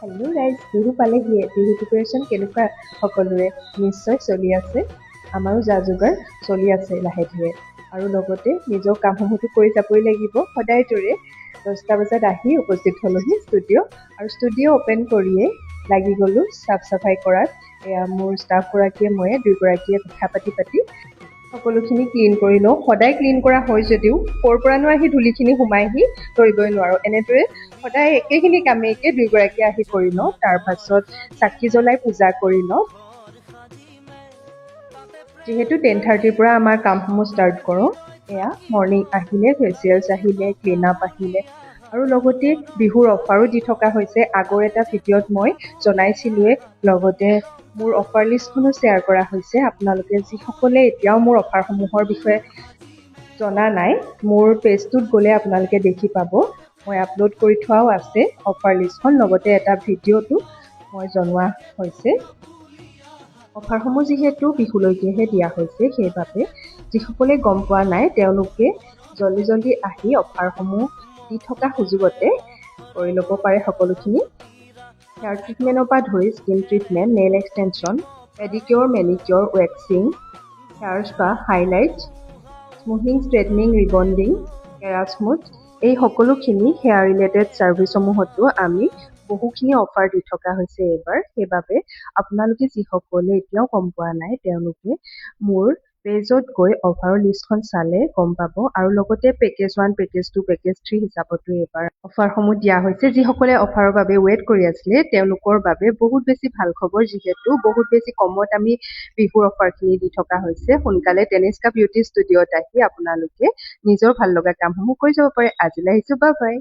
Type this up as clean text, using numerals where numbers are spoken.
Hello' guys, Bihu পালেহিয়ে। Bihu preparation কেনেকুৱা সকলোৰে? নিশ্চয় চলি আছে। আমাৰো যা যোগাৰ চলি আছে লাহে ধীৰে। আৰু লগতে নিজৰ কামসমূহতো কৰি যাবই লাগিব। সদায় দৰে 10টা বজাত আহি উপস্থিত হ'লোহি ষ্টুডিঅ'। আৰু ষ্টুডিঅ' অ'পেন কৰিয়েই লাগি গ'লোঁ চাফ চাফাই কৰাত। এয়া মোৰ ষ্টাফগৰাকীয়ে ময়ে দুয়োগৰাকীয়ে কথা পাতি সকলোখিনি ক্লিন কৰি লওঁ। সদায় ক্লিন কৰা হয় যদিও ক'ৰ পৰানো আহি ধূলিখিনি সোমাইহি ধৰিবই নোৱাৰোঁ। এনেদৰে সদায় একেখিনি কামেইকে দুয়োগৰাকীয়ে আহি কৰি লওঁ। তাৰ পাছত চাকি জ্বলাই পূজা কৰি লওঁ। যিহেতু 10:30ৰ পৰা আমাৰ কামসমূহ ষ্টাৰ্ট কৰোঁ। এয়া মৰ্ণিং আহিলে, ফেচিয়েলছ আহিলে, ক্লিন আপ আহিলে, আৰু লগতে বিহুৰ অফাৰো দি থকা হৈছে। আগৰ এটা ভিডিঅ'ত মই জনাইছিলোঁৱে, লগতে মোৰ অফাৰ লিষ্টখনো শ্বেয়াৰ কৰা হৈছে। আপোনালোকে যিসকলে এতিয়াও মোৰ অফাৰসমূহৰ বিষয়ে জনা নাই, মোৰ পেজটোত গ'লে আপোনালোকে দেখি পাব। মই আপলোড কৰি থোৱাও আছে অফাৰ লিষ্টখন, লগতে এটা ভিডিঅ'টো মই জনোৱা হৈছে। অফাৰসমূহ যিহেতু বিহুলৈকেহে দিয়া হৈছে, সেইবাবে যিসকলে গম পোৱা নাই তেওঁলোকে জল্দি আহি অফাৰসমূহ দি থকা সুযোগতে কৰি ল'ব পাৰে সকলোখিনি। হেয়াৰ ট্ৰিটমেণ্টৰ পৰা ধৰি skin treatment, nail extension, pedicure, manicure, waxing, hair spa, highlight, smoothing, straightening, rebonding, kerasmooth, এই সকলোখিনি হেয়াৰ ৰিলেটেড ছাৰ্ভিচসমূহতো আমি বহুখিনি অফাৰ দি থকা হৈছে এইবাৰ। সেইবাবে আপোনালোকে যিসকলে এতিয়াও গম পোৱা নাই তেওঁলোকে মোৰ পেজত গৈ অফাৰৰ লিষ্টখন চালে গম পাব। আৰু লগতে পেকেজ 1, পেকেজ 2, পেকেজ 3 হিচাপতো এইবাৰ অফাৰসমূহ দিয়া হৈছে। যিসকলে অফাৰৰ বাবে ৱেইট কৰি আছিলে তেওঁলোকৰ বাবে বহুত বেছি ভাল খবৰ, যিহেতু বহুত বেছি কমত আমি বিহুৰ অফাৰখিনি দি থকা হৈছে। সোনকালে টেনিস্কা বিউটি ষ্টুডিঅ'ত আহি আপোনালোকে নিজৰ ভাল লগা কামসমূহ কৰি যাব পাৰে। আজিলৈ আহিছোঁ, বাই বাই।